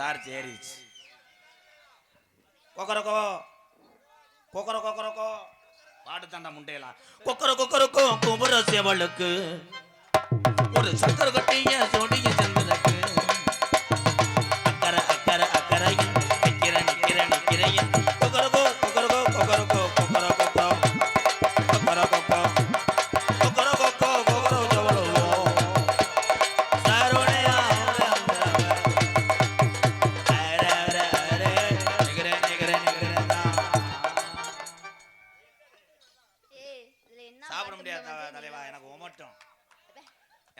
Sir சேரிச்சு. Kokkarakko கொக்கர Kokkarakko பாட்டு தாண்டா முண்டையலாம். கொக்கர கொக்கரக்கோ கும்புற சேவலுக்கு ஒரு சக்கர கட்டிய சொடிய செந்தனுக்கு அக்கறை அக்கறை அக்கறையில் நிக்கிற நிக்கிற நிக்கிறையில் கொக்கரக்கோ கொக்கரக்கோ கொக்கரக்கோ கொக்கர கொக்கோ கொக்கர கொக்கோ கொக்கர கொக்கோ கொக்கர சேவலோ சாரோடையா சாப்பிட முடியாது தலைவா. எனக்கு ஒமட்டும்.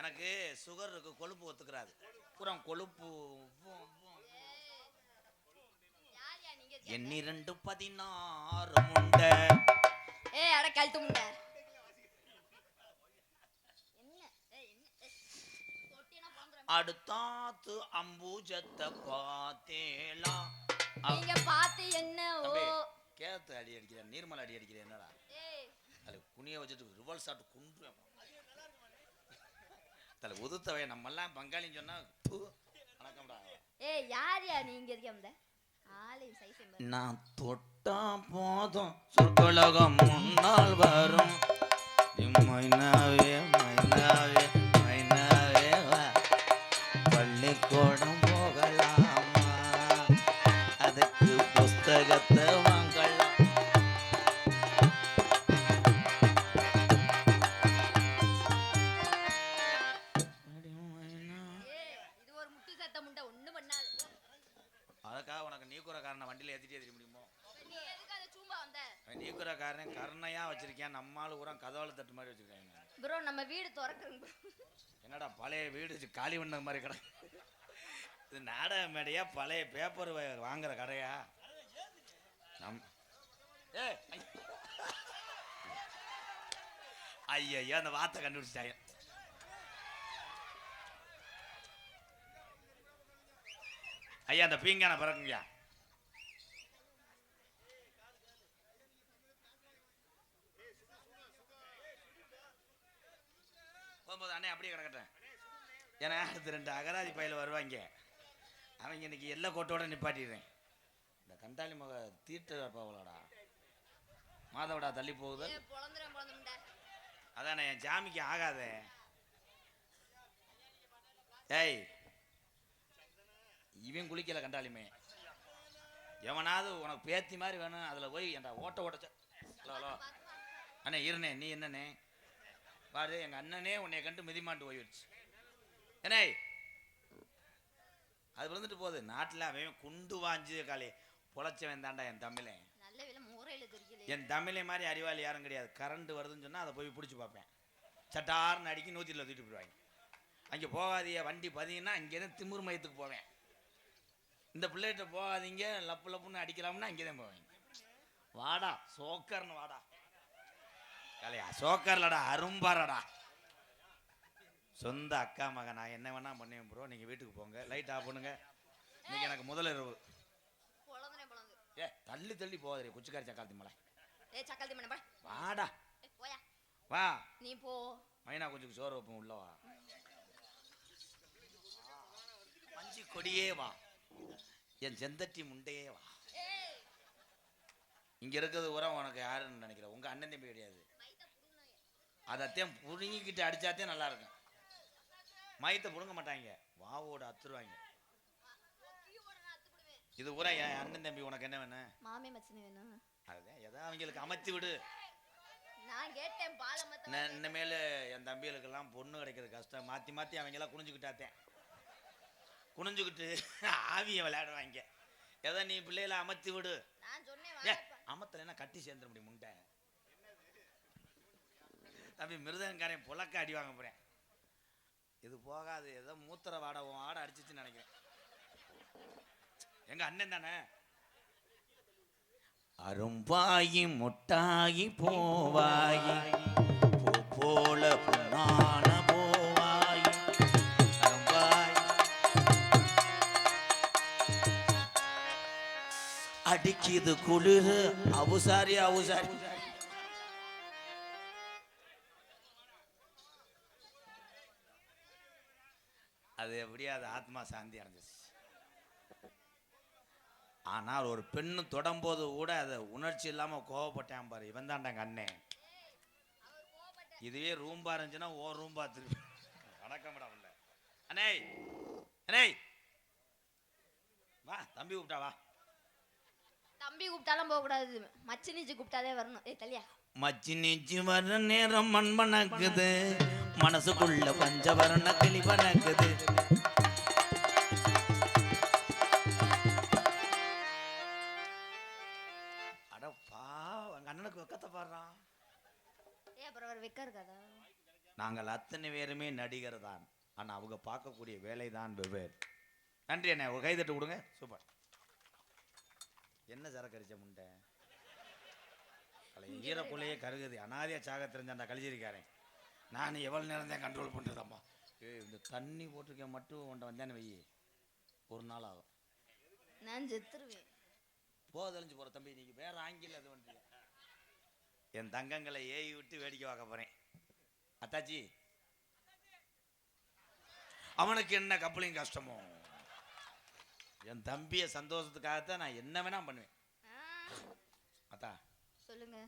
எனக்கு சுகர் இருக்கு, கொழுப்பு ஒத்துக்கிறாது. பூரா கொழுப்பு. எண்ணிரண்டு 16 முண்டை. அட கழுத்து முண்டை. அடுத்தாத்து அம்பூஜத்தை பார்த்தேலா. நீங்க பார்த்து என்ன கேத்து அடி அடிக்கிறேன், நீர்மலை அடி அடிக்கிறேன். என்னடா அது குனிய வச்சுட்டு ரிவல் ஷாட் குண்டு தலை உதுத்தவை. நம்ம எல்லாம் பங்காளின்னு சொன்னா வணக்கம்டா. யார் நீங்க இருக்க நான் தொட்டா போதும் சொற்கலகம் முன்னால் வரும். மைனாவே மைனாவே மைனாவே பள்ளிக்கூடம் போகலாமா, அதுக்கு புஸ்தகத்தை வாங்கலாம். அதுக்காக உனக்கு நீக்குறக்காரனை வண்டியில் ஏற்றிட்டே தெரிய முடியுமோ? நீக்குறக்காரன் கருணையா வச்சிருக்கேன். நம்மால் ஊரா கதவாள தட்டு மாதிரி வச்சிருக்கேன். ப்ரோ நம்ம வீடு திறக்குறோம். என்னடா பழைய வீடு காலி பண்ண மாதிரி கடை? இது நாடக மேடையா பழைய பேப்பர் வாங்குற கடையா? ஐயோ அந்த வார்த்தை கண்டுபிடிச்சிட்டாங்க. ஐயா அந்த பீங்கான பிறக்குங்கய்யா. போகும்போது அண்ணே அப்படியே கிடக்கட்டேன். ஏன்னா அடுத்து 2 அகராதி பயில வருவாங்க. அவங்க இன்னைக்கு எல்லா கோட்டோட நிப்பாட்டிடுறேன். இந்த கண்டாளி மக தீர்த்த போகலடா மாதவடா தள்ளி போகுது. அதானே என் ஜாமிக்கு ஆகாத. ஏய் இவன் குளிக்கல கண்டாலிமே. எவனாவது உனக்கு பேத்தி மாதிரி வேணும் அதில் போய் என்டா ஓட்ட ஓட்ட. ஹலோ ஹலோ அண்ணே இருண்ணே, நீ என்னண்ணே பாரு எங்கள் அண்ணனே உன்னை கண்டு மிதிமாண்டு போயிடுச்சு. ஏனே அது விழுந்துட்டு போகுது. நாட்டில் அவன் குண்டு வாஞ்சு காலி பொழைச்சவன் தாண்டா என் தமிழே. என் தமிழை மாதிரி அறிவாளி யாரும் கிடையாது. கரண்ட் வருதுன்னு சொன்னால் அதை போய் பிடிச்சி பார்ப்பேன். சட்டார்னு அடிக்கி 100 தூக்கிட்டு போயிடுவாங்க. அங்கே போகாதீங்க வண்டி பதிங்கன்னா அங்கேருந்து திமிர் மையத்துக்கு போவேன். இந்த பிள்ளைகிட்ட போகாதீங்க லப்பு லப்புன்னு அடிக்கலாம்னா அங்கே தான் போவேன். வாடா சோக்கர்னு வாடா கலையா சோக்கர்லடா அரும்பாரடா. சொந்த அக்கா மகன் நான் என்ன வேணா பண்ணுவேன் ப்ரோ. நீங்கள் வீட்டுக்கு போங்க, லைட் ஆஃப் பண்ணுங்க. இன்னைக்கு எனக்கு முதல் இரவு. தள்ளி தள்ளி போகாதே குச்சிக்காரி சக்காலத்தி மலை. வாடா வா நீ போ. மைனா கொஞ்சம் சோறு வைப்போம் உள்ள வா. மஞ்சி கொடியே வா, என் செந்தட்டி முண்டையே வா. இங்க இருக்கிறது உரம் உனக்கு யாருன்னு நினைக்கிறேன்? உங்க அண்ணன் தம்பி கிடையாது. அதத்தையும் புடுங்கிக்கிட்டு அடிச்சாத்தே நல்லா இருக்கும். மயத்தை புடுங்க மாட்டாங்க, வாவோட அத்துருவாங்க. இது ஊரா என் அண்ணன் தம்பி. உனக்கு என்ன வேணும்? மாமே மச்சனே வேணும். அதுதான் எதாவது அவங்களுக்கு அமைத்து விடு. நான் கேட்டேன் பாலமத்த. இனிமேல் என் தம்பிகளுக்கெல்லாம் பொண்ணு கிடைக்கிறது கஷ்டம். மாற்றி மாற்றி அவங்கெல்லாம் குனிஞ்சுக்கிட்டாத்தேன். குனிஞ்சுக்கிட்டு ஆவியை விளையாடுவாங்க. ஏதோ நீ பிள்ளைகளை அமைத்து விடு. அமத்தலைன்னா கட்டி சேர்ந்துட முடியும் முண்டை. தம்பி மிருதங்காரையும் புழக்க அடி வாங்க போறேன். இது போகாது. ஏதோ மூத்திர வாடை ஆடை அடிச்சிச்சுன்னு நினைக்கிறேன். எங்க அண்ணன் தானே. அரும்பாயி முட்டாயி போவாயி போல பொன்னான போவாயி அரும்பாய் அடிக்குது குளிர். அவுசாரி அவுசாரி அது எப்படியா அது ஆத்மா சாந்தி அடைஞ்சிச்சு. ஆனால் ஒரு பெண்ணு தொடம்போது கூட அதை உணர்ச்சி இல்லாமல் கோவப்பட்டேன் பாரு. இவன் தான்டாங்க அண்ணன். இதுவே ரூம்பா இருந்துச்சுன்னா ஓ ரூம்பா திருப்பி வணக்கம்டா உள்ள. அண்ணே அண்ணே வா, தம்பி கூப்பிட்டா வா. தம்பி கூப்பிட்டாலும் போக கூடாது, மச்சி நீச்சு கூப்பிட்டாதே வரணும். ஏய் தலியா, மச்சி நீச்சி வர நேரம் மண் மணக்குது, மனசுக்குள்ள பஞ்சவரண கிளி பறக்குது. அடப்பா, எங்க அண்ணனுக்கு வெக்கத்தை பாடுறான். ஏ அப்புறம் அவர் வெக்க இருக்காதா? நாங்கள் அத்தனை பேருமே நடிகர் தான், ஆனால் அவங்க பார்க்கக்கூடிய வேலை தான் வெவ்வேறு. நன்றி அண்ணே, ஒரு கைதட்டு கொடுங்க. சூப்பர். என்ன சரக்கு அடிச்ச முண்டை ஈரக்குள்ளையே கருகுது. அனாதியா சாக தெரிஞ்சாண்டா கழிச்சிருக்காரன். நான் எவ்வளோ நேரம் தான் கண்ட்ரோல் பண்ணுறதம்மா. இந்த தண்ணி போட்டிருக்கேன் மட்டும் உன்ட்ட வந்தேன்னு வை, ஒரு நாள் ஆகும். நான் செத்துருவேன். போதழிஞ்சு போகிற தம்பி, நீங்கள் வேற ஆங்கில அது பண்ணுறீங்க. என் தங்கங்களை ஏவி விட்டு வேடிக்கை பார்க்க போகிறேன். அத்தாச்சி, அவனுக்கு என்ன கப்பலிங் கஷ்டமோ, என் தம்பியை சந்தோஷத்துக்காகத்தான் நான் என்ன வேணா பண்ணுவேன். அத்தா சொல்லுங்க.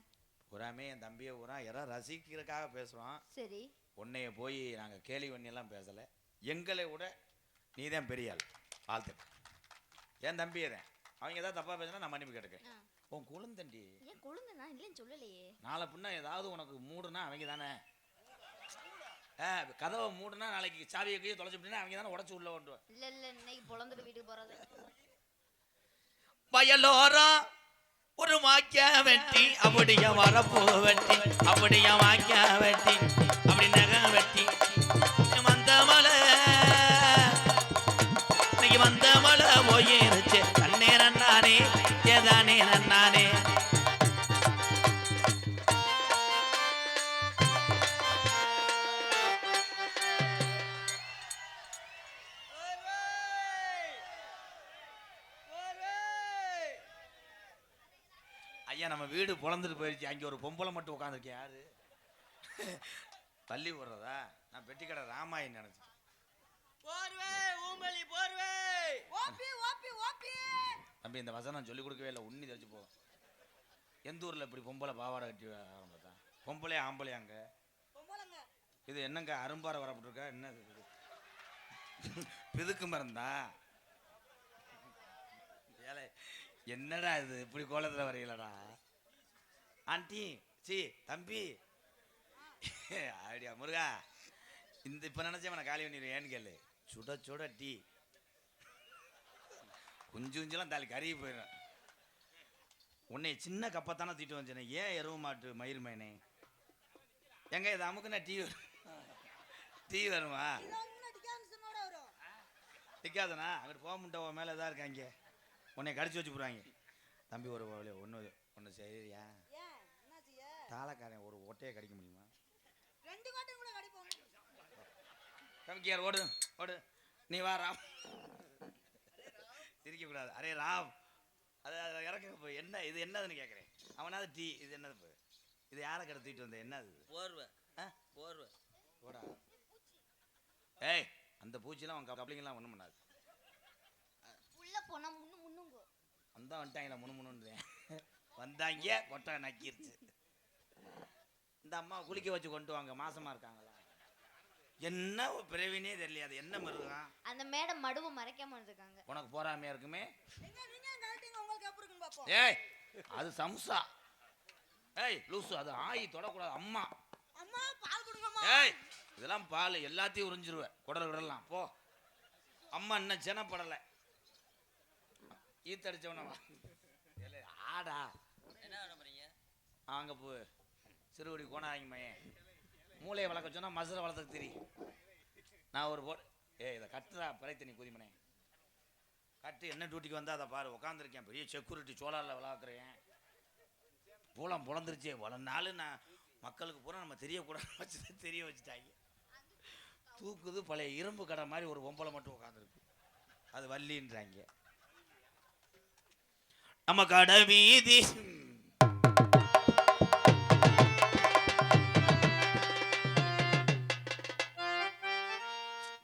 பூராமே என் தம்பியை பூரா யாரோ ரசிக்கிறதுக்காக பேசுகிறோம். சரி, உன்னைய போய் நாங்கள் கேலி பண்ணியெல்லாம் பேசலை. எங்களை விட நீ தான் பெரிய ஆள். வாழ்த்து. என் தம்பியை தான் அவங்க ஏதாவது தப்பாக பேசினா நான் மன்னிப்பு கேட்டுக்கேன். உன் குழந்தண்டி. ஏன் குழந்தை? நான் இல்லைன்னு சொல்லலையே. நாளை பின்னா ஏதாவது உனக்கு மூடுனா அவங்க தானே. கதவை மூடுனா நாளைக்கு சாவியை கையை தொலைச்சுட்டா அவங்க தானே உடச்சு உள்ள கொண்டு. இல்ல இல்ல, இன்னைக்கு பொழந்துட்டு வீட்டுக்கு போறது. வயலோரம் ஒரு வாக்கிய வெட்டி, அப்படியே வரப்போ வெட்டி, அப்படியே வாக்கிய வெட்டி, அப்படி நகை வெட்டி, வந்த மலை இன்னைக்கு வந்த மலை போயிருச்சு. தன்னே நன்னானே ஏதானே நன்னானே. ஐயா, நம்ம வீடு பொழந்துட்டு போயிடுச்சு. அங்கே ஒரு பொம்பளை மட்டும் உட்காந்துருக்கேன். யாரு தள்ளி போடுறதா? நான் பெட்டி கடை ராமாயணம் நினைச்சேன். தம்பி, இந்த வசனம் சொல்லி கொடுக்கவே இல்லை, உண்ணி தெரிச்சு போகும். எந்த ஊர்ல இப்படி பொம்பளை பாவாடை கட்டி ஆரம்பித்தா? பொம்பளை ஆம்பளை அங்க இது என்னங்க அரும்பாறை வரப்பட்டிருக்கா? என்ன பிதுக்கு மருந்தா? என்னடா இது இப்படி கோலத்தில் வரையிலடா? ஆண்டி, சி தம்பி, அப்படியா முருகா, இந்த இப்போ நினச்சேன் நான் காலி பண்ணிடுவேன். ஏன்னு கேளு, சுட சுட டீ குஞ்சு குஞ்செல்லாம் தாலி கருகி போயிடும். உன்னை சின்ன கப்பத்தானே தீட்டு வந்துச்சேனே, ஏன் எருவு மாட்டு மயிர் மேனே? எங்க இது அமுக்குன்னா டீ வருமா? டிக்காதுண்ணா, அங்கிட்டு போக முட்டை மேலே தான் இருக்காங்க, உன்னை கடிச்சு வச்சு போடுவாங்க. தம்பி, ஒரு ஒன்று சரியா? தாளக்காரன் ஒரு ஒட்டையை கடிக்க முடியுமா? தம்பிக்கார் ஓடு ஓடு, நீ வா ராம். சிரிக்கக்கூடாது. அரே ராம், அது இறக்க போய் என்ன இது என்னதுன்னு கேட்குறேன். அவனாவது டீ, இது என்னது இப்போ? இது யாரை கடத்திட்டு வந்த? என்னது? போர்வை. போர்வை போடா. ஏய், அந்த பூச்சிலாம் அவன் கப்பலிங்கெல்லாம் ஒன்றும் பண்ணாது. போனா முன்னு முன்னுங்க வந்தா வந்துட்டாங்களா முணுமுணுன்றேன். வந்தாங்க கொட்டை நக்கிருச்சு. இந்த அம்மா குளிக்க வச்சு கொண்டு வாங்க, மாசமா இருக்காங்களா? என்ன பிறவினே தெரியல. அது என்ன மருகம்? அந்த மேடம் மடுவு மறைக்காம இருக்காங்க. உனக்கு போறாமையா இருக்குமே. ஏய், அது சம்சா. ஏய் லூசு, அது ஆயி தொடக்கூடாது. அம்மா அம்மா பால் கொடுங்கம்மா. ஏய், இதெல்லாம் பால் எல்லாத்தையும் உறிஞ்சிருவேன், குடல் விடலாம் போ. அம்மா இன்னும் ஜனப்படலை. ஈத்தடிச்சவனவா ஆடா? என்ன பண்ண போறீங்க? அங்கே போ, சிறுகுடி கோணாங்க மையன். மூளையை வளர்க்க சொன்னா மசுரை வளர்த்துக்கு தெரியும். நான் ஒரு இதை கட்டுறா பிறை தண்ணி குதிமனே கட்டு. என்ன டியூட்டிக்கு வந்தால் அதை பாரு, உட்காந்துருக்கேன். பெரிய செக்யூரிட்டி சோலாரில் விளாக்குறேன். பூலம் புலந்துருச்சே. வள நாள் நான் மக்களுக்கு பூரா நம்ம தெரியக்கூடாது வச்சு தெரிய வச்சுட்டாங்க. தூக்குது பழைய இரும்பு கடை மாதிரி ஒரு பொம்பளை மட்டும் உட்காந்துருக்கு. அது வள்ளின்றாங்க. நம்ம கடை வீதி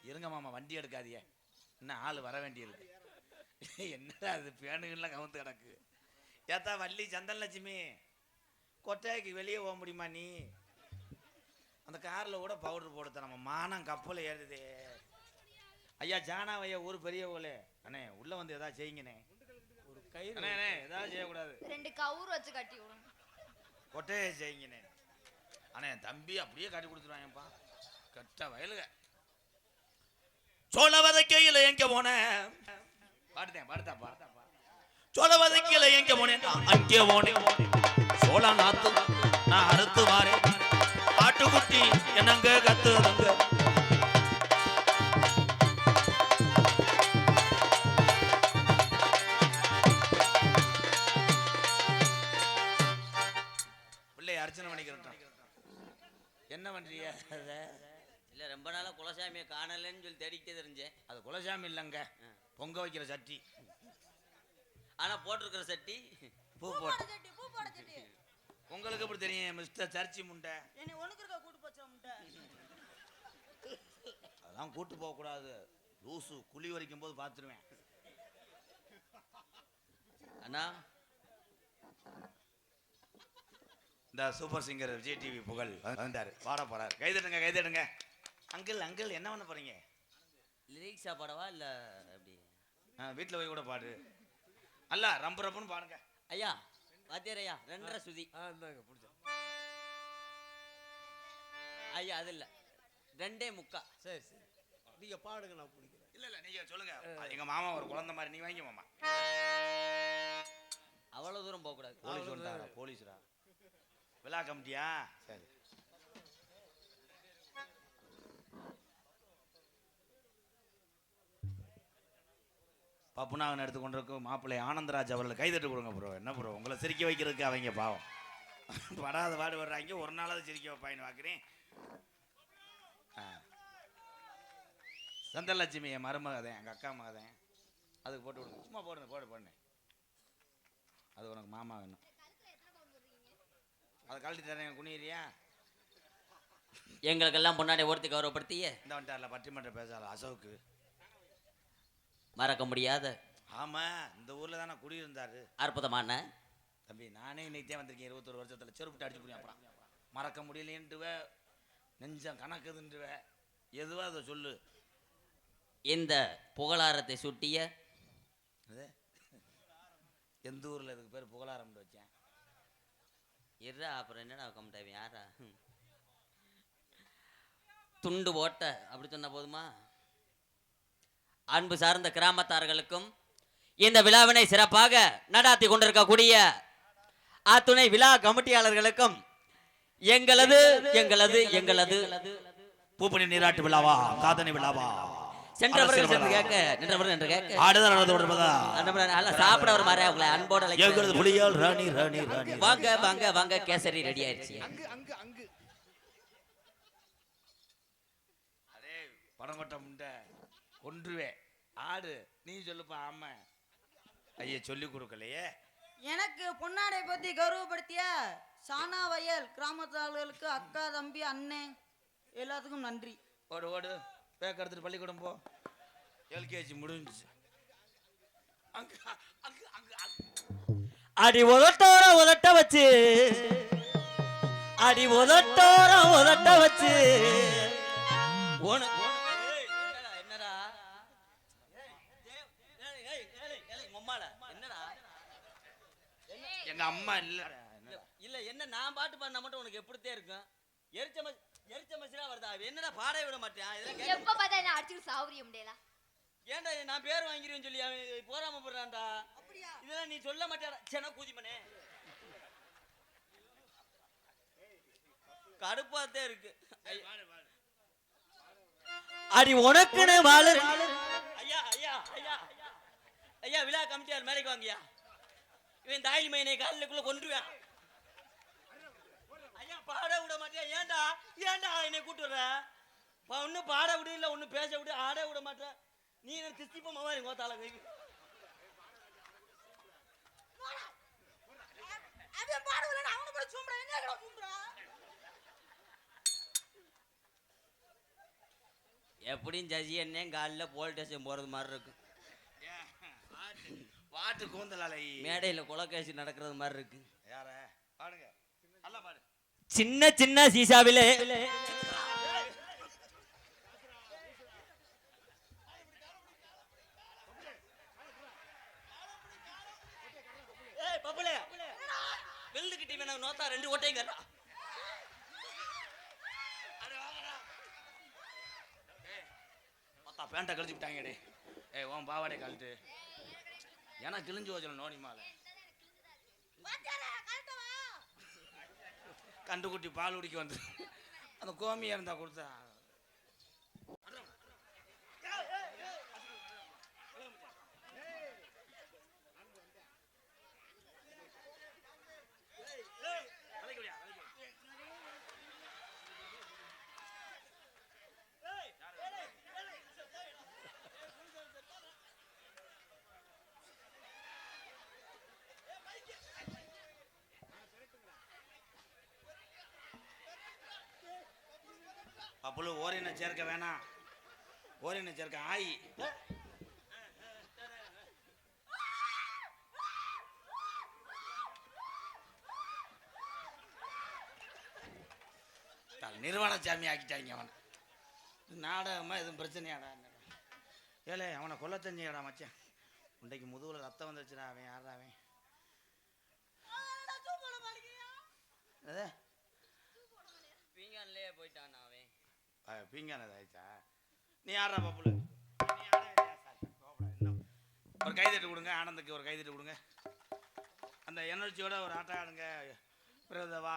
இருங்க மாமா, வண்டி எடுக்காதீங்க, இன்னும் ஆள் வர வேண்டியிருக்கு. என்னடா அது பேனுங்கெல்லாம் கவுந்து கிடக்கு. ஏத்தா வள்ளி சந்தன லட்சுமி, கொட்டாய்க்கு வெளியே போக முடியுமா நீ? அந்த காரில் கூட பவுடர் போடுத்த நம்ம மானம் கப்பல் ஏறுதே. ஐயா ஜானாவையா ஊர் பெரியவங்களே, அண்ணே உள்ள வந்து ஏதாவது செய்யுங்கண்ணே. ஒரு கயிறு அண்ணே ஏதாவது செய்யக்கூடாது. 2 கவுர் வச்சு கட்டி விடுங்க. கொட்டையை செய்யுங்கண்ணே. அண்ணே தம்பி அப்படியே கட்டி கொடுத்துருவாங்கப்பா. கட்ட வயலுக சோழ வதக்கையில் எங்க போனேன் பாடுத்தாப்பா. சோழ வதக்கையில் எங்க போனேன் அங்கே போனேன். சோழ நாத்து நான் அறுத்து வாரேன். ஆட்டுக்குட்டி என்னங்க கத்துதுங்க. பிள்ளை அர்ச்சனை பண்ணிக்கிறேன். என்ன பண்றிய? இல்ல ரொம்ப நாளா குலசாமியை காணலன்னு சொல்லி தேடிக்கிட்டே தெரிஞ்சேன். அது குலசாமி இல்லைங்க, பொங்க வைக்கிற சட்டி. ஆனா போட்டிருக்கிற சட்டி பூ போட்டு. உங்களுக்கு எப்படி தெரியும் மிஸ்டர் சர்ச்சி முண்டை? அதெல்லாம் கூட்டு போக கூடாது. லூசு குழி வரைக்கும் போது பார்த்துருவேன். அண்ணா இந்த சூப்பர் சிங்கர் விஜய் டிவி புகழ் வந்தாரு, பாட போறாரு. கைதட்டுங்க கைதட்டுங்க. அங்கிள் அங்கிள் என்ன பண்ண போறீங்க? லிரிக்ஸா பாடவா இல்ல எப்படி? வீட்டில் போய் கூட பாடு. அல்ல ரம்பு ரப்புன்னு பாடுங்க. ஐயா வாத்தியார் ஐயா 2.5 சுதி. ஐயா அது இல்ல 2.75. சரி சரி நீங்க பாடுங்க, நான் பிடிக்கிறேன். இல்ல நீங்க சொல்லுங்க. எங்க மாமா ஒரு குழந்தை மாதிரி, நீ வாங்கி மாமா. அவ்வளவு தூரம் போக கூடாது. போலீஸ் வந்துட்டாரா? போலீஸ்ரா? விழா கமிட்டியா? சரி. பப்புனாகன் எடுத்து கொண்டிருக்கும் மாப்பிள்ளை ஆனந்தராஜ் அவர்களை கைதட்டு கொடுங்க ப்ரோ. என்ன ப்ரோ உங்களை சிரிக்க வைக்கிறதுக்கு அவங்க பாவம் படாத பாடு வர்றாங்க. ஒரு நாளாவது சிரிக்க வைப்பாயின்னு பார்க்குறேன். சந்தனலட்சுமி என் மருமகதேன், எங்கள் அக்கா மகதேன். அதுக்கு போட்டு விடுங்க. சும்மா போடுங்க போடுங்க. அது உனக்கு மாமா வேணும். அதை கழட்டி தரேன். குனியிறியா? எங்களுக்கெல்லாம் முன்னாடி ஒருத்தி கௌரவப்படுத்திய இந்த வந்துட்டார்ல பட்டிமன்றம் பேசால அசோக்கு, மறக்க முடியாத. ஆமா இந்த ஊர்ல தானே குடியிருந்தாரு. அற்புதமான தம்பி, நானே இன்னைக்கு தான் வந்திருக்கேன். 21 வருஷத்துல செருப்புட்டு அடிச்சு போய் அப்புறம் மறக்க முடியலேன்ட்டுவ, நெஞ்சம் கணக்குதுன்றுவ, எதுவா அதை சொல்லு. இந்த புகழாரத்தை சுட்டிய எந்த ஊர்ல இதுக்கு பேர் புகழாரம்னு வச்சேன். இருடா அப்புறம் என்னடா கம்டாவி யாரா துண்டு ஓட்ட அப்படி சொன்ன போதுமா? அன்பு சார்ந்த கிராமத்தார்களுக்கும் இந்த விழாவினை சிறப்பாக நடாத்தி கொண்டிருக்கக்கூடிய அத்துணை விழா கமிட்டியாளர்களுக்கும் எங்களது எங்களது எங்களது பூப்பணி நீராட்டு விழாவா, காதணி விழாவா, சென்றவர்கள் சென்று கேட்க நின்றவர்கள் என்று கேட்க ஆடுதான் நடந்து கொண்டிருப்பதா? நல்லா சாப்பிட ஒரு மாதிரி அவங்களை அன்போட எங்களது புலியால் ராணி ராணி ராணி. வாங்க வாங்க வாங்க, கேசரி ரெடி ஆயிடுச்சு. அதே பணங்கொட்ட முண்டை ஒன்றுவே ஆடு. நீ சொல்லுப்பா. ஆமா ஐயா சொல்லி கொடுக்கலையே. எனக்கு பொன்னாடை பத்தி கௌரவப்படுத்திய சானா வயல் கிராமத்தாளர்களுக்கு அக்கா தம்பி அண்ணன் எல்லாத்துக்கும் நன்றி. ஓடு ஓடு பேக்க எடுத்துட்டு பள்ளிக்கூடம் போ. எல்கேஜி முடிஞ்சிச்சு. அடி உதட்டோர உதட்ட வச்சு, அடி உதட்டோர உதட்ட வச்சு என்னடா என்னடா எங்க அம்மா இல்ல இல்ல என்ன நான் பாட்டு பாடினா மட்டும் உனக்கு எப்படித்தே இருக்கும்? எரிச்ச மசிரா வருதா? என்னடா பாட விட மாட்டேன். இதெல்லாம் எப்ப பார்த்தா என்ன அடிச்சு சாவரிய முடியல. ஏன்டா நான் பேர் வாங்கிருவேன்னு சொல்லி அவன் போராம போடுறான்டா. இதெல்லாம் நீ சொல்ல மாட்டேடா. சென கூதிமனே கடுப்பாத்தே இருக்கு. அடி உனக்குன்னு வாழு. ஐயா ஐயா ஐயா ஐயா விழா கமிட்டியார் மேலைக்கு வாங்கயா. இவன் தாயலி மையனை காலிலுக்குள்ள கொன்றுவான். ஐயா பாட விட மாட்டியா? ஏன்டா ஏன்டா என்னை கூட்டுற? ஒன்னு பாட விடு இல்ல ஒன்னு பேச விடு, ஆட விட மாட்டேன். நீ என்ன திஸ்திப்பமா மாதிரி கோத்தால கை எப்படியும் ஜஜி என்ன காலில் போலீஸ் ஸ்டேஷன் போறது மாதிரி இருக்கும். பாட்டு கூந்தலாலை மேடையில கொலகாசி நடக்கிறது மாதிரி இருக்கு. யார பாடுங்க, நல்லா பாடு. சின்ன சின்ன சீசாவிலே வெள்ளுக்கிட்டி வேணா நோத்தா 2 ஓட்டையும் கறா. மொத்தா பேண்ட்டை கழிச்சு விட்டாங்கடே. உன் பாவாடை கழட்டு. ஏன்னா கிழிஞ்சு வச்சல நோனிமால கண்டுக்குட்டி பால் குடிக்க வந்து அந்த கோமியா இருந்தா கொடுத்தா. அப்போ ஓரின சேர்க்க வேணாம், ஓரின சேர்க்க ஆயி. நிர்வாண சாமி ஆக்கிட்டாங்க அவனை. நாடகமா எதுவும் பிரச்சனையாடா? ஏலே அவனை கொல்ல தெரிஞ்சடா மச்சான். உண்டைக்கு முதுகுல ரத்தம் வந்துருச்சுடா. அவன் யாரா அவன்? பீங்கான்லயே போயிட்டான் அவன். பீங்கானது ஆயிடுச்சா? நீ யாரா பப்புல? ஒரு கைதட்டு கொடுங்க, ஆனந்துக்கு ஒரு கைதட்டு கொடுங்க. அந்த எனர்ஜியோட ஒரு ஆட்டம் ஆடுங்க. பிரதவா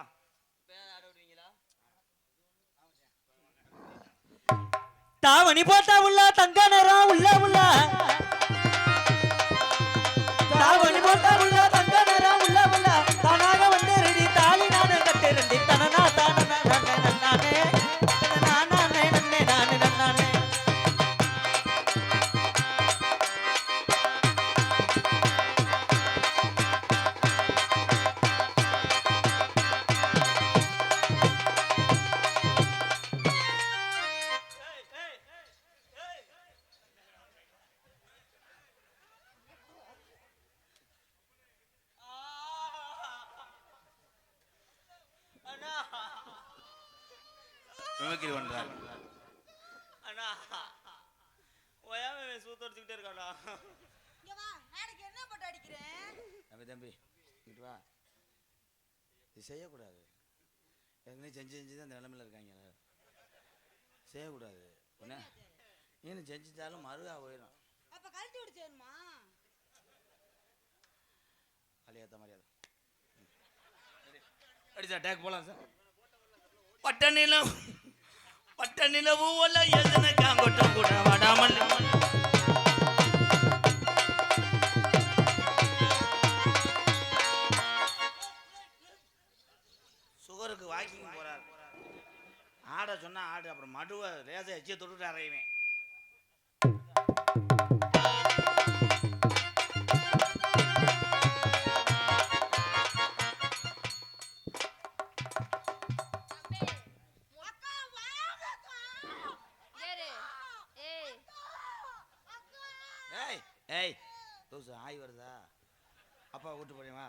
தாவணி போட்டா உள்ள தங்க நேரம் உள்ள உள்ள தாவணி போட்டா உள்ள தங்க நேரம் உள்ள உள்ள தானாக வந்து ரெடி தாலி நானே கட்டு ரெடி தனனா தானனா நானே நானே நானே நானே நானே. மிமிக்ரி பண்றாரு. அண்ணா ஓயாம சூத்தடிச்சுக்கிட்டே இருக்காண்ணா. என்ன போட்டு அடிக்கிறேன்? தம்பி தம்பி இங்கிட்டு வா. இது செய்யக்கூடாது. ஏற்கனவே செஞ்சு செஞ்சு தான் அந்த நிலைமையில் இருக்காங்க. செய்யக்கூடாது. ஒன்று நீனு செஞ்சுட்டாலும் மருகா போயிடும். அப்ப கழட்டி விடுச்சேன்மா அழியாத்த மரியாதை அடிச்சா டேக் போலாம் சார். பட்ட நிலவு ஒல்ல எதன காங்கொட்டம் கூட வடாமல் சுகருக்கு வாக்கிங் போறாரு. ஆட சொன்னா ஆடு. அப்புறம் மடுவை லேசை எச்சியை தொட்டுட்டு அறையுவேன். ஏய் தூசு ஆய் வருதா? அப்பா கூட்டு போறீங்களா?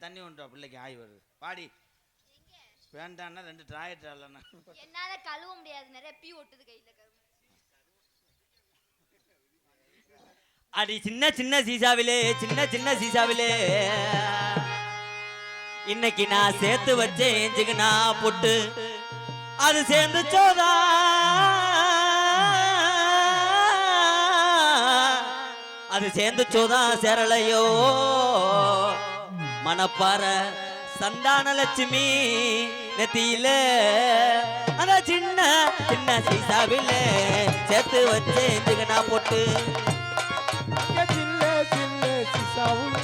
தண்ணி ஒன்றா பிள்ளைக்கு ஆய் வருது. பாடி வேண்டான்னா 2 ட்ராயட் இல்லைன்னா என்னால கழுவ முடியாது, நிறைய பீ ஒட்டுது கையில. அடி சின்ன சின்ன சீசாவிலே சின்ன சின்ன சீசாவிலே இன்னைக்கு நான் சேர்த்து வச்சேன் ஏஞ்சுக்குனா பொட்டு அது சேர்ந்து சோதா அது சேர்ந்து சோதா சேரலையோ மனப்பாற சந்தான லட்சுமி நெத்தியில அந்த சின்ன சின்ன சீசாவில சேர்த்து வச்சேன் ஏஞ்சுக்குனா பொட்டு சில்லே சில்லே சிசாவும்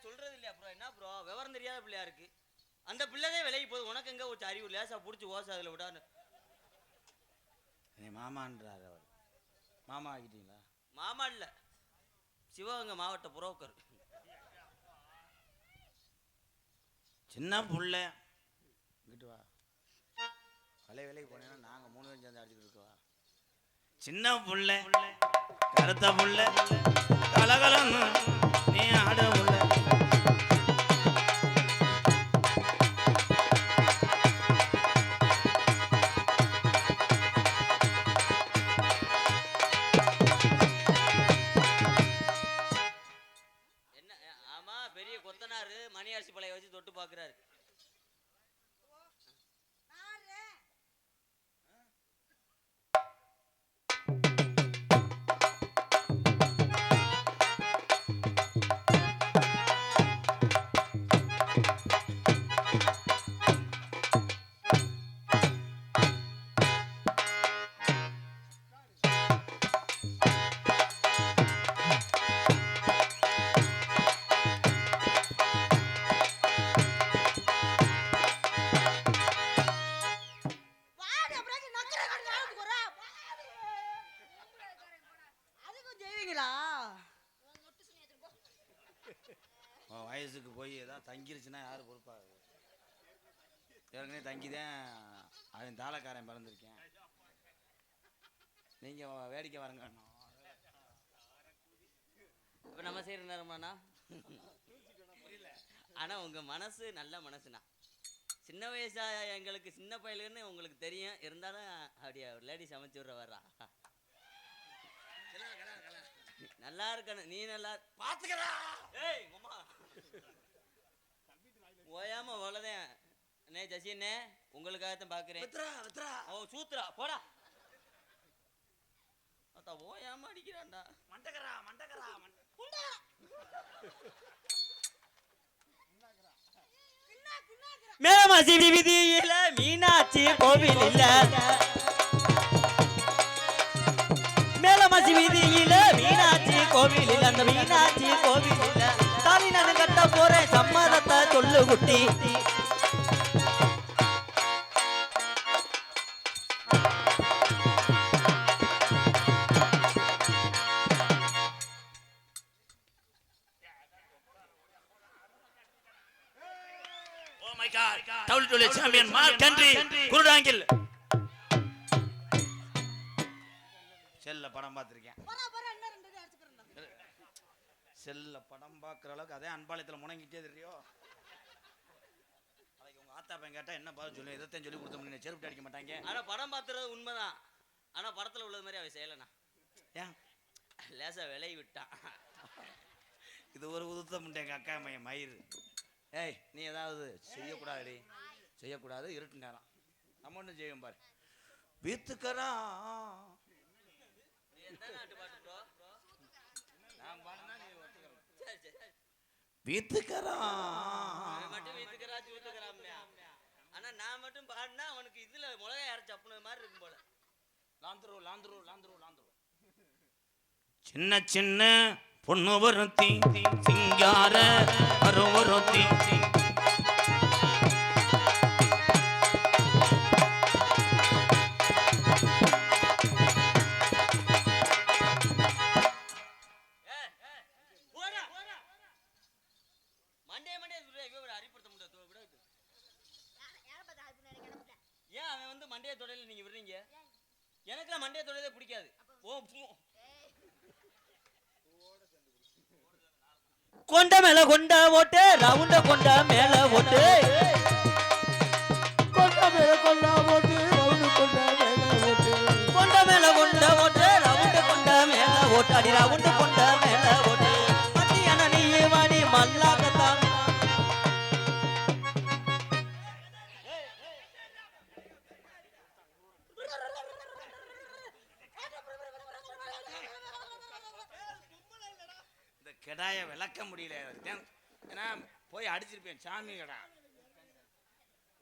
சொல்றது இல்லையா ப்ரோ? என்ன ப்ரோ விவரம் தெரியாத பிள்ளையா இருக்கு. அந்த பிள்ளைதே விலைக்கு போகுது. உனக்கு எங்க ஒரு அறிவு லேசா புடிச்சு ஓசை அதுல விடான்னு மாமான்றாரு அவர். மாமா ஆகிட்டீங்களா? மாமா இல்ல, சிவகங்கை மாவட்ட புரோக்கர். சின்ன புள்ள இங்கிட்டு வா. வேலைக்கு போனேன்னா நாங்க 3 பேரும் சேர்ந்து அடிச்சுட்டு இருக்கவா. சின்ன புள்ள கருத்த புள்ள கலகலன்னு நீ ஆட புள்ள. என்ன ஆமா, பெரிய கொத்தனாரு மணி அரிசி பழைய வச்சு தொட்டு பாக்குறாரு. வயசுக்கு போய் ஏதாவது தங்கிருச்சுன்னா யாரு பொறுப்பாது? ஏற்கனவே தங்கிதான் அவன் தாளக்காரன் பிறந்திருக்கேன். நீங்க வேடிக்கை வரங்க. இப்ப நம்ம செய்யற நேரமாண்ணா. ஆனா உங்க மனசு நல்ல மனசுண்ணா. சின்ன வயசா எங்களுக்கு சின்ன பையலுன்னு உங்களுக்கு தெரியும், இருந்தாலும் அப்படியே ஒரு லேடிஸ் அமைச்சு விடுற வர்றா. நல்லா இருக்கணும், நீ நல்லா பாத்துக்கடா. ஏய் உம்மா ஓயாம அவ்வளோதான். அண்ணே சசி அண்ணே, உங்களுக்காகத்தான் பாக்குறேன். ஓ சூத்ரா போடா. அத்தா ஓயாம அடிக்கிறான்டா. மண்டகரா மண்டகரா மேலமாசி வீதியில மீனாட்சி கோவில் இல்ல, மேலமாசி வீதியில மீனாட்சி கோவில் இல்ல, அந்த மீனாட்சி கோவில் இல்ல. தாலி நான் கட்ட போறேன், சம்மதத்தை சொல்லு குட்டி. WWE champion Mark Henry குருடாங்கில். செல்ல படம் பார்த்திருக்கேன். செல்ல படம் பார்க்குற அளவுக்கு அதே அன்பாளையத்தில் முணங்கிட்டே தெரியும். அதுக்கு உங்க ஆத்தா பையன் கேட்டா என்ன பார்த்து சொல்லு, இதைத்தான் சொல்லி கொடுத்தோம், செருப்பு அடிக்க மாட்டாங்க. ஆனா படம் பார்த்துறது உண்மைதான். ஆனா படத்துல உள்ளது மாதிரி அவ செய்யலண்ணா. ஏன் லேசா விலகி விட்டான். இது ஒரு உதுத்தம் எங்க அக்கா மையன் மயிறு. ஏய் நீ ஏதாவது செய்யக்கூடாது, செய்யக்கூடாது, இருட்டு நேரம் நம்ம ஒன்றும் செய்வோம் பாரு. வீத்துக்கரா வீத்துக்கரா மட்டும் வீத்துக்கரா சூத்துக்கராம்யா. ஆனா நான் மட்டும் பாடினா அவனுக்கு இதுல மிளகாய் அரைச்சு அப்புனது மாதிரி இருக்கும் போல. லாந்துரு லாந்துரு லாந்துரு லாந்துரு. சின்ன சின்ன பொண்ணு ஒருத்தி சிங்கார ஒருத்தி. ஏன் அவன் வந்து மண்டைய தொடையில நீங்க விடுறீங்க? எனக்குலாம் மண்டைய தொடையிலே பிடிக்காது. கொண்ட மேல கொண்ட ஓட்டு, ரவுண்ட கொண்ட மேல ஓட்டு, கொண்ட மேல கொண்ட ஓட்டு, ரவுண்டு கொண்ட மேல ஓட்டு, கொண்ட மேல கொண்ட ஓட்டு, ரவுண்ட கொண்ட மேல ஓட்டு, அடி ரவுண்ட கொண்ட மேல ஓட்டு. மத்தியான நீ வாடி மல்லாக்கத்தான். கெடாய விளக்க முடியல. ஏன்னா போய் அடிச்சிருப்பேன் சாமி கடா.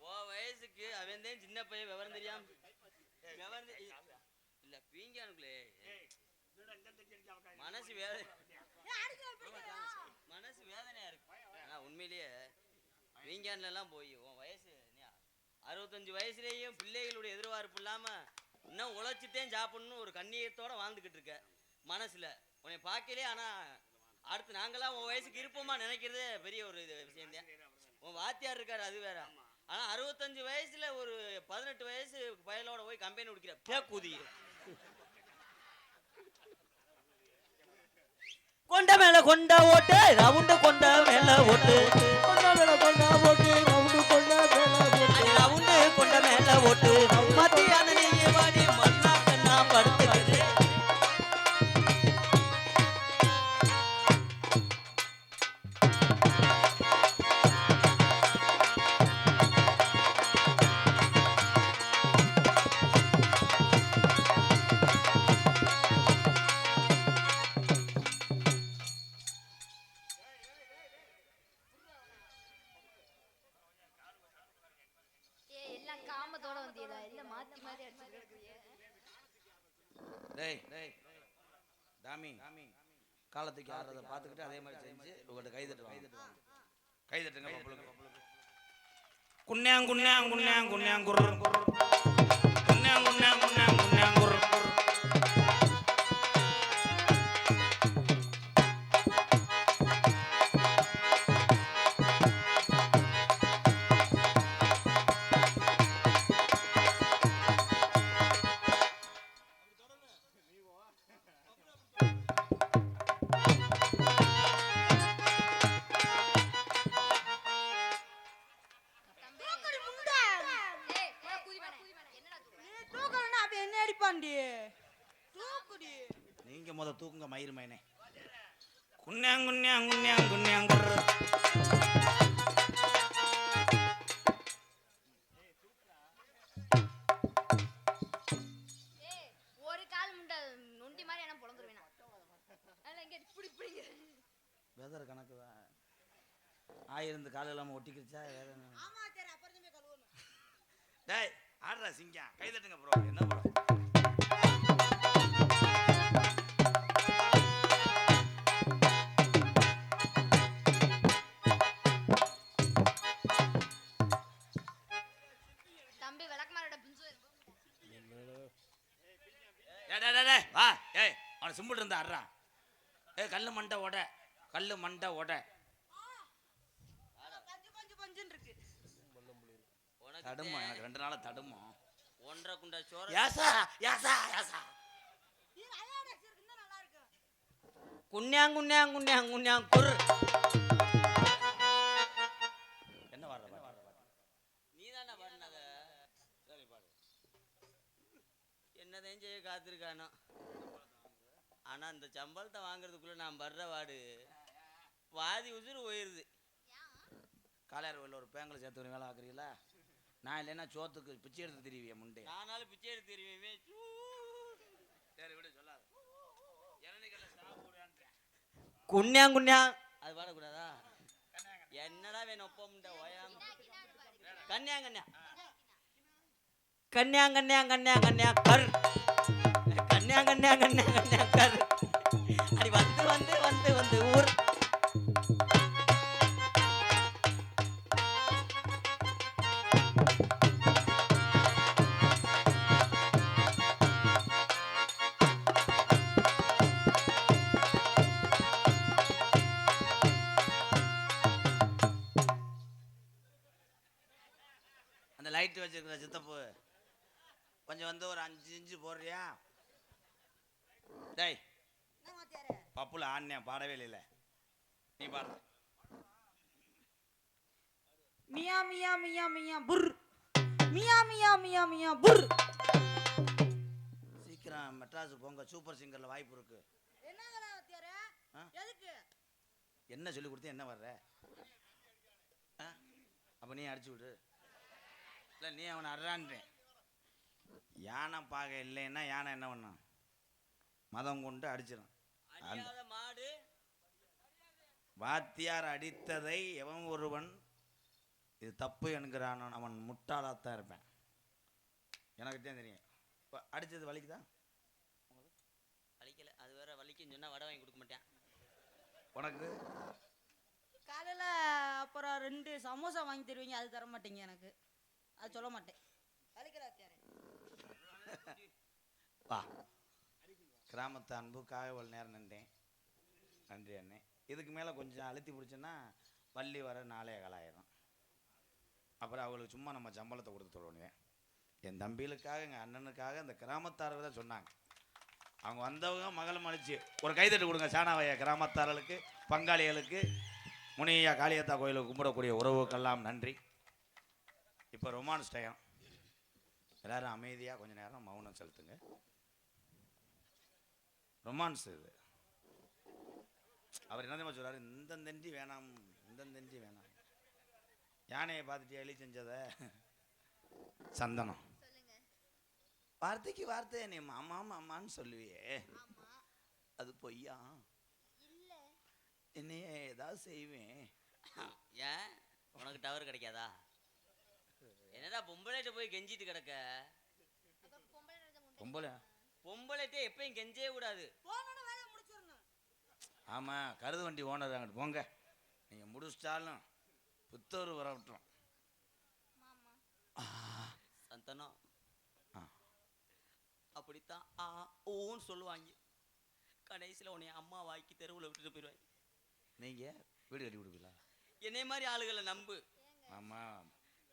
ஓ வயசுக்கு அவன் தான் சின்ன பையன், விவரம் தெரியாம இல்ல பீங்கானுக்குள்ளே மனசு மனசு வேதனையா இருக்கு. ஆனா உண்மையிலேயே பீங்கான்ல எல்லாம் போய் உன் வயசு 65 வயசுலேயும் பிள்ளைகளுடைய எதிர்பார்ப்பு இல்லாம இன்னும் உழைச்சிட்டேன் சாப்பிடணும் ஒரு கண்ணியத்தோட வாழ்ந்துக்கிட்டு இருக்க மனசுல உன்னை பார்க்கலே. ஆனா அடுத்து நாங்களாம் உன் வயசுக்கு இருப்போமா நினைக்கிறதே பெரிய ஒரு விஷயம் தான். உன் வாத்தியார் இருக்காரு அது வேற. ஆனா 65 வயசுல ஒரு 18 வயசு பயலோட போய் கம்பெனி குடிக்கிற பேக்கூதி. கொண்ட மேல கொண்ட ஓட்டு ரவுண்டு கொண்ட மேல ஓட்டு கொண்டா மேல கொண்டா போட்டு ரவுண்டு கொண்டா மேல போட்டு ரவுண்டு கொண்ட மேல ஓட்டு மத்தியான நீங்க வாடி மண்ணாக்க நான் படுத்துக்கிறேன். எல்லாம் காமத்தோட வந்தீங்களா? இல்ல மாத்தி மாத்தி அடிச்சுட்டு கிடக்குறியே. டேய் தாமி காலத்துக்கு ஆடுறதை பார்த்துக்கிட்டு அதே மாதிரி செஞ்சு உங்கள்கிட்ட கை தட்டுவாங்க. கை தட்டுங்க பப்புளுக்கு. குன்னியாங் குன்னியாங் குன்னியாங் குன்னியாங் குர் குன்னியாங் குன்னியாங் குன்னியாங் குன்னியாங் குர். ஏய், போடா கூதிமானே. என்னடா தூக்குற? நீ தூக்கலன்னா அப்ப என்ன அடிப்பான்டி? தூக்குடி. நீங்க முத தூக்குங்க மயிர் மைனே. குன்னியாங் குன்னியாங் குன்னியாங் குன்னியாங் குர். ஏய், ஒரு கால் முண்டை நொண்டி மாதிரி என்ன பொளந்துருவேன் நான். அதனால இங்க இப்படி வெதர் கணக்கு தான். ஆயிருந்து கால் இல்லாமல் ஒட்டிக்கிடுச்சா வேற என்ன? ஆமா சரி அப்புறம் தான் போய் கழுவணும். டேய் ஆடுறா சிங்கம் கை தட்டுங்க ப்ரோ. என்ன ப்ரோ தம்பி விளக்குமாரோட பிஞ்சு டேய் வா. ஏய் அவனை சிம்பிள் இருந்தா ஆடுறான். கல்லு மண்டை ஓட கல்லு மண்டை ஓட. பஞ்சு பஞ்சுன்னு இருக்கு. உனக்கு தடுமம் எனக்கு 2 நாளா தடுமம். 1.5 குண்டா சோற யாசா யாசா யாசா. நீ நல்லா இருக்குன்னா நல்லா இருக்கு. குன்னியாங் குன்னியாங் குன்னியாங் குன்னியாங் குர். என்ன வர்ற நீ தானே பண்ணத. சரி பாடு. என்னதையும் செய்ய காத்திருக்கானோ. ஆனா இந்த சம்பளத்தை வாங்குறதுக்குள்ள நான் படுற வாடு பாதி உசுறு போயிருது. காலையார் கோயிலில் ஒரு பேங்கில் சேர்த்து வேலை ஆக்குறீங்களா? நான் இல்லைன்னா சோத்துக்கு பிச்சை எடுத்து திரிவிய முண்டே. நானாலும் பிச்சை எடுத்து தெரியுமே. சரி விட சொல்லாது. குன்னியாங் குன்னியாங் அது பாடக்கூடாதா? என்னடா வேணும் ஒப்பம்ட்ட ஓயாம கன்னியா கன்னியா கன்னியாங் கன்னியாங் கன்னியாங் கன்னியாங் கர் கன்னியாங் கன்னியாங் கன்னியாங் கன்னியாங் கர். அடி வந்து வந்து வந்து வந்து ஊர். அந்த லைட் வச்சிருக்கிற சித்தப்பு கொஞ்சம் வந்து ஒரு 5 இன்ச்சு போடுறியா? டேய் என்ன மாத்தியாரே? பப்புல ஆடினேன் பாடவே இல்லை. நீ பாடு. மியா மியா மியா மியா புர். மியா மியா மியா மியா புர். சீக்கிரம் மெட்ராஸுக்கு போங்க. சூப்பர் சிங்கர்ல வாய்ப்பு இருக்கு. என்ன வேலை மாத்தியாரே? ஆ? எதுக்கு? என்ன சொல்லி கொடுத்து என்ன வர்ற? அப்போ நீ அடிச்சு விடு. இல்லை நீ அவனை அறான்றேன். யானை பாக இல்லைன்னா யானை என்ன பண்ணும்? மதம் கொண்டு அடிச்சிடும். அடியாத மாடு வாத்தியார் அடித்ததை எவன் ஒருவன் இது தப்பு என்கிறான் அவன் முட்டாளாத்தான் இருப்பேன். எனக்கு தான் தெரியும். இப்போ அடித்தது வலிக்குதா? வலிக்கல. அது வேற வலிக்குன்னு சொன்னா வடை வாங்கி கொடுக்க மாட்டேன். உனக்கு காலையில அப்புறம் 2 சமோசா வாங்கி தருவீங்க, அது தர மாட்டீங்க எனக்கு. அது சொல்ல மாட்டேன். வலிக்கல வாத்தியாரே. வா. கிராமத்து அன்புக்காக ஒரு நேரம் நின்றேன். நன்றி அண்ணே. இதுக்கு மேலே கொஞ்சம் அழுத்தி பிடிச்சோன்னா பள்ளி வர 4:15 அப்புறம் அவங்களுக்கு சும்மா நம்ம சம்பளத்தை கொடுத்து தொடங்குவேன். என் தம்பிகளுக்காக எங்கள் அண்ணனுக்காக இந்த கிராமத்தார்கள் தான் சொன்னாங்க. அவங்க வந்தவங்க மகளும் அழிச்சு ஒரு கைதட்டு கொடுங்க சாணாவையா கிராமத்தார்களுக்கு, பங்காளிகளுக்கு, முனியா காளியத்தா கோயிலுக்கு கும்பிடக்கூடிய உறவுக்கெல்லாம் நன்றி. இப்போ ரொமான்ஸ் டைம். எல்லாரும் அமைதியாக கொஞ்சம் நேரம் மௌனம் செலுத்துங்க. ரொமான்ஸ் இது. அவர் என்ன தெரியுமா சொல்றாரு, இந்த தண்டி வேணாம், இந்த தண்டி வேணாம். யானையை பார்த்துட்டு எலி செஞ்சத சந்தனம். வார்த்தைக்கு வார்த்தை நீ மாமா மாமான்னு சொல்லுவியே, அது பொய்யா? என்னைய ஏதாவது செய்வேன். ஏன் உனக்கு டவர் கிடைக்காதா? என்னடா பொம்பளைட்ட போய் கெஞ்சிட்டு கிடக்க? பொம்பளைட்ட எப்பயும் கெஞ்சவே கூடாது. ஆமா, கருது வண்டி ஓனர் அங்கிட்டு போங்க. நீங்க முடிச்சிட்டாலும் புத்தூர் வரட்டும். சந்தனம் அப்படித்தான் ஓன்னு சொல்லுவாங்க. கடைசியில் உன்னை அம்மா வாய்க்கு தெருவில் விட்டுட்டு போயிடுவாங்க. நீங்க வீடு கட்டி கொடுப்பீங்களா? என்னை மாதிரி ஆளுகளை நம்பு. ஆமா,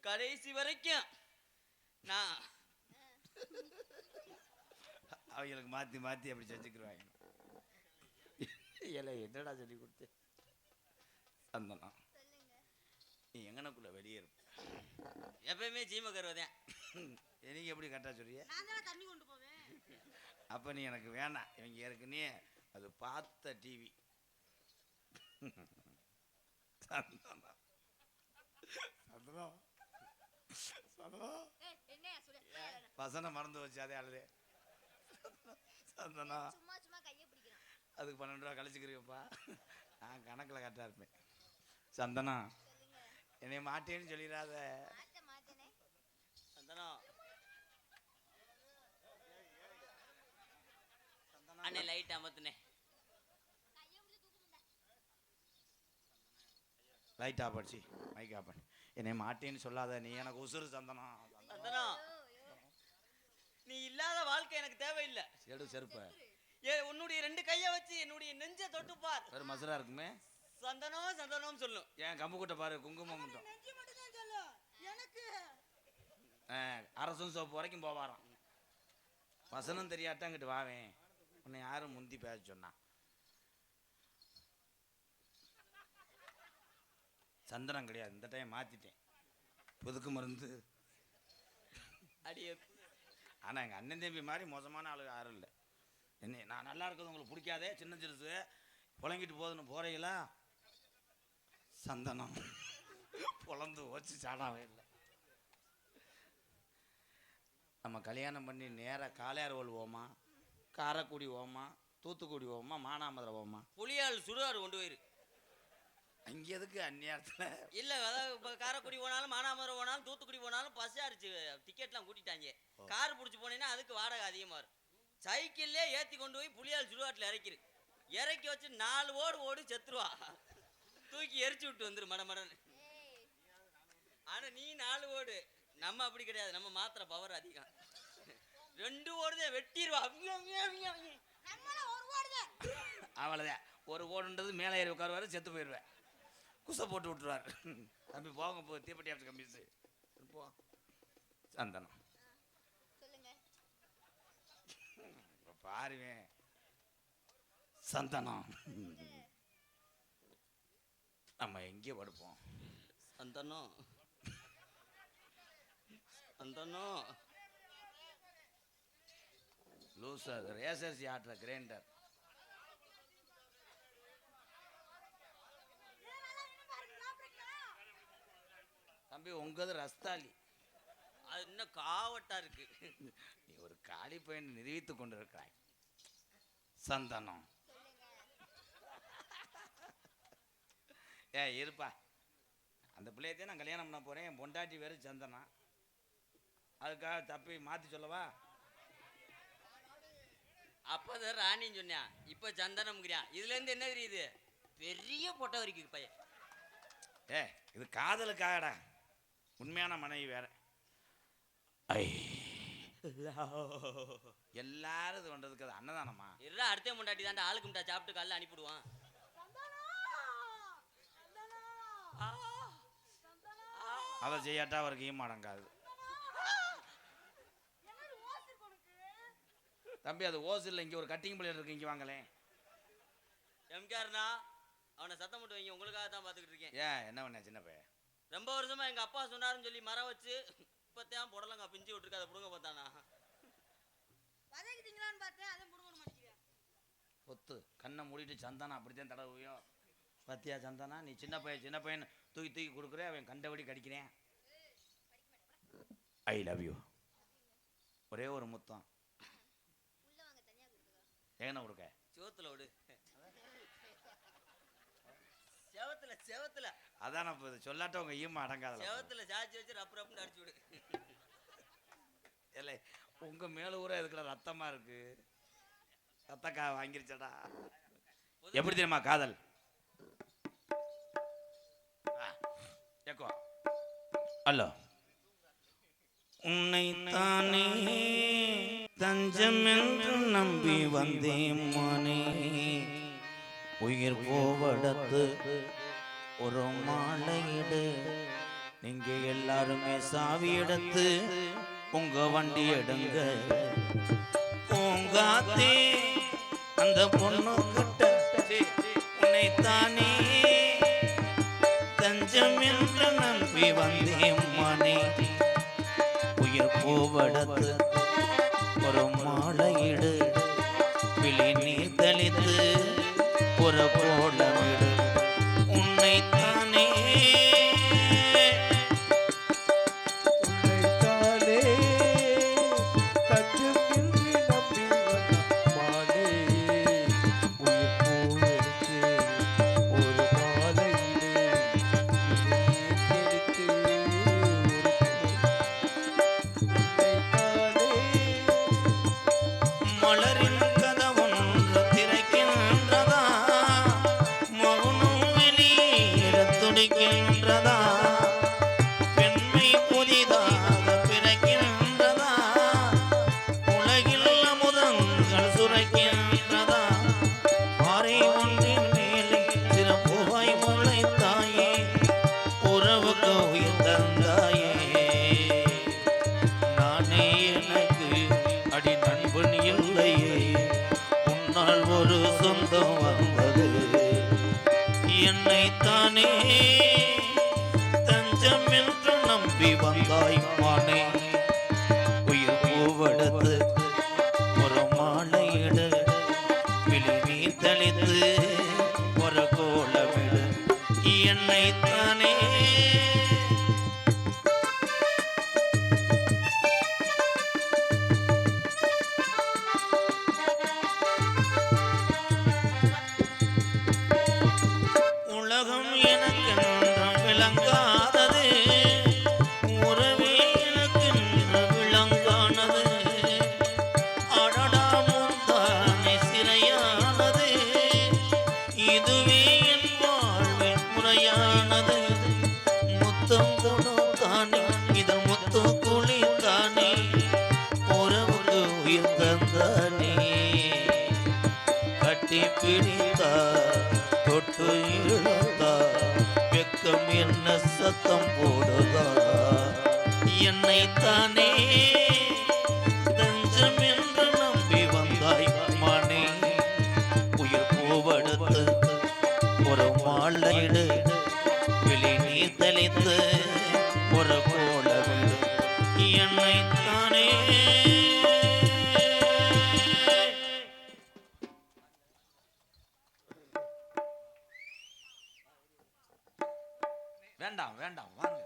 கடைசி வரைக்கும் நான் அவங்களுக்கு மாற்றி மாற்றி அப்படி செஞ்சுக்கிடுவாங்க. என்னடா சொல்லி கொடுத்து சந்தனம், நீ எங்கனக்குள்ள வெளியே இருப்ப. எப்பயுமே ஜீம கருவதேன். நீங்க எப்படி கரெக்டாக சொல்றிய? தண்ணி கொண்டு போவேன். அப்போ நீ எனக்கு வேணாம். இவங்க ஏற்கனவே அது பார்த்த டிவி. வசனம் மறந்து வச்சு அதே ஆளுதே. சந்தனா அதுக்கு 12 ரூபா கழிச்சுக்கிறீங்கப்பா. நான் கணக்கில் கரெக்டாக இருப்பேன். சந்தனா என்னை மாட்டேன்னு சொல்லிடாத. சந்தனம் அண்ணே லைட் அமத்துனே. லைட் ஆஃப் ஆச்சு, மைக் ஆஃப் பண்ணி. என்னை மாட்டேன்னு சொல்லாத, நீ எனக்கு உசுறு. சந்தனம் சந்தனம் நீ இல்லாத வாழ்க்கை எனக்கு தேவையில்லை. செடு செருப்ப உன்னுடைய 2 கையை வச்சு என்னுடைய நெஞ்சை தொட்டுப்பார். ஒரு மசுரா இருக்குமே. சந்தனம் சந்தனம் சொல்லும். ஏன் கம்பு கூட்ட பாரு, குங்குமம் மட்டும். அரசும் சோப்பு வரைக்கும் போவாராம். வசனம் தெரியாட்டா அங்கிட்டு வாவேன். உன்னை யாரும் முந்தி பேச சொன்னா? சந்தனம் கிடையாது, இந்த டைம் மாத்திட்டேன். புதுக்கு மருந்து அடியே. ஆனால் எங்கள் அண்ணன் தம்பி மாதிரி மோசமான ஆளு யாரும் இல்லை. என்ன நான் நல்லா இருக்கிறது உங்களுக்கு பிடிக்காதே, சின்ன சிறுசு புழங்கிட்டு போகுதுன்னு போறீங்களா? சந்தனம் பொழந்து வச்சு சாடாவே இல்லை. நம்ம கல்யாணம் பண்ணி நேராக காளையார் ஓமா, காரைக்குடி ஓமா, தூத்துக்குடி ஓமா, மானாமதுரை ஓமா, புளியால் சுடுகாடு கொண்டு போயிரு. அங்கே எதுக்கு அந்நியாரத்தில்? இல்லை, அதாவது இப்போ காரைக்குடி போனாலும் மானாமதுரை போனாலும் தூத்துக்குடி போனாலும் பஸ் அடிச்சு டிக்கெட்லாம் கூட்டிட்டாங்க. கார் பிடிச்சி போனீங்கன்னா அதுக்கு வாடகை அதிகமாக இருக்கும். சைக்கிள்லே ஏற்றி கொண்டு போய் புளியால் சுடுகாட்டில் இறக்கிரு. இறக்கி வச்சு 4 ஓடு ஓடு செத்துருவா. தூக்கி எரிச்சு விட்டு வந்துரு மடமடன்னு. ஆனால் நீ 4 ஓடு, நம்ம அப்படி கிடையாது. நம்ம மாத்திர பவர் அதிகம். 2 ஓடுதான் வெட்டிடுவா. அவ்வளோதான். ஒரு ஓடுன்றது மேலே ஏறி உட்காருவாரு, செத்து போயிடுவேன். குசை போட்டு விட்டுருவார். தம்பி போங்க, போ தீப்பெட்டி ஆஃபீஸ் கம்பிச்சு போ. சந்தனம் பாருவேன். சந்தனம் நம்ம எங்கே படுப்போம்? சந்தனம் சந்தனம் லூசர் ரேசர்சி ஆட்டுற கிரைண்டர். தம்பி உங்கது ரஸ்தாலி, அது இன்னும் காவட்டா இருக்கு. நீ ஒரு காளி பையன் நிரூபித்து கொண்டிருக்கிறாய். சந்தனம் இருப்பா. அந்த பிள்ளையத்தையும் நான் கல்யாணம் பண்ண போறேன். என் பொண்டாட்டி வேறு சந்தனா. அதுக்காக தப்பி மாற்றி சொல்லவா? அப்பதான் ராணின்னு சொன்னான், இப்போ சந்தனம்ங்கிறான். இதுலேருந்து என்ன தெரியுது? பெரிய பொட்டை வரைக்கும் பையன். இது காதலுக்காகடா. உண்மையான மனைவி வேற. ஐ எல்லாரும் இது பண்றதுக்கு அது அன்னதானமா? எல்லாம் அடுத்த முண்டாட்டி தாண்டா ஆளுக்கு முட்டா சாப்பிட்டு காலைல அனுப்பிடுவான். அதை செய்யாட்டா அவருக்கு ஈமாடங்காது. தம்பி அது ஓசு இல்லை, இங்கே ஒரு கட்டிங் பிளேட் இருக்கு, இங்கே வாங்களேன். எம்கேர்னா அவனை சத்தம் போட்டு வைங்க, உங்களுக்காக தான் பார்த்துக்கிட்டு இருக்கேன். ஏன் என்ன பண்ண சின்ன பையன்? ரொம்ப வருஷமா எங்க அப்பா சொன்னாருன்னு சொல்லி மரம் வச்சு இப்பத்தான் புடலங்க பிஞ்சு விட்டுருக்கு, அதை புடுங்க பார்த்தானா. வதக்கிட்டீங்களான்னு பார்த்தேன், அதை புடுங்க மாட்டேங்கிறேன். ஒத்து கண்ணை மூடிட்டு சந்தானா அப்படித்தான் தடவையோ. பத்தியா சந்தானா, நீ சின்ன பையன் தூக்கி தூக்கி கொடுக்குறேன், அவன் கண்டபடி கடிக்கிறேன். I love you. ஒரே ஒரு முத்தம் ஏன கொடுக்க. சிவத்துல விடு, செவத்துல அதான் சொல்லாட்ட உங்க ஈமா அடங்காத. செவத்துல சாச்சி வச்சு ரப்பு ரப்புன்னு அடிச்சு விடு. இல்லை உங்க மேல ஊரா இருக்கிற ரத்தமா இருக்கு, ரத்தக்கா வாங்கிருச்சடா. எப்படி தெரியுமா காதல்? அல்லோ உன்னைத்தானே தஞ்சம் என்று நம்பி வந்தேன் மானே, உயிர் போவடத்து ஒரு மாலையிடு, நீங்க எல்லாருமே சாவி எடுத்து உங்க வண்டி எடுங்க. பூங்காத்தே அந்த பொண்ணு கிட்ட உன்னைத்தானே தஞ்சம் என்று நம்பி வந்தேன் மானே, உயிர் போவடத்து ஒரு மாலையிடு, விழி நீர் தெளித்து ஒரு கோலமிடு, உன்னைத்தானே உன்னைத்தானே தஞ்சமின்றி நம்பி வந்த மானே, உயிர் போவெடுத்து ஒரு மாலையிடு, விழிநீர் தெளித்து ஒரு மலரின் கதவொன்று திறக்கின்றதா, மௌனம் வெளியேற துடிக்கின்றதா, பெண்மை புதிதாக பிறக்கின்றதா, உலகில் அமுதங்கள் சுரக்கின்றதா, பாறை ஒன்றின் மேலே சிறப்புவாய் முளைத்தாயே, உறவுக்கு உயிர் தந்தாயே, நானே எனக்கு அடி நண்பன் இல்லையே, உன்னால் ஒரு சொந்தம் வந்தது, என்னைத்தானே தஞ்சம் என்று நம்பி வந்தாய் மானே, உயிர் பூவெடுத்து ஒரு மாலையிடு, விழி நீர் தெளித்து ஒரு கோலமிடு, என்னைத்தானே. உலகம் எனக்கென்றும் விளங்காதது, உறவே எனக்கென்று விளங்கானது, அடடா முந்தானை சிறையானது, இதுவே என் வாழ்வின் முறையானது, முத்தம் கொடுத்தானே இதழ் முத்து குளித்தானே, உறவுக்கு உயிர் தந்தானே, கட்டி பிடித்தா தொட்டு இழுத்தா, வெக்கம் என்ன சத்தம் போடுதா, என்னைத்தானே தஞ்சம் என்று நம்பி வந்தாய் மானே, உயிர் பூவெடுத்து ஒரு மாலையிடு, விழி நீர் தெளித்து ஒரு கோலமிடு, என்னைத்தானே. வேண்டாம் வேண்டாம் வாங்க.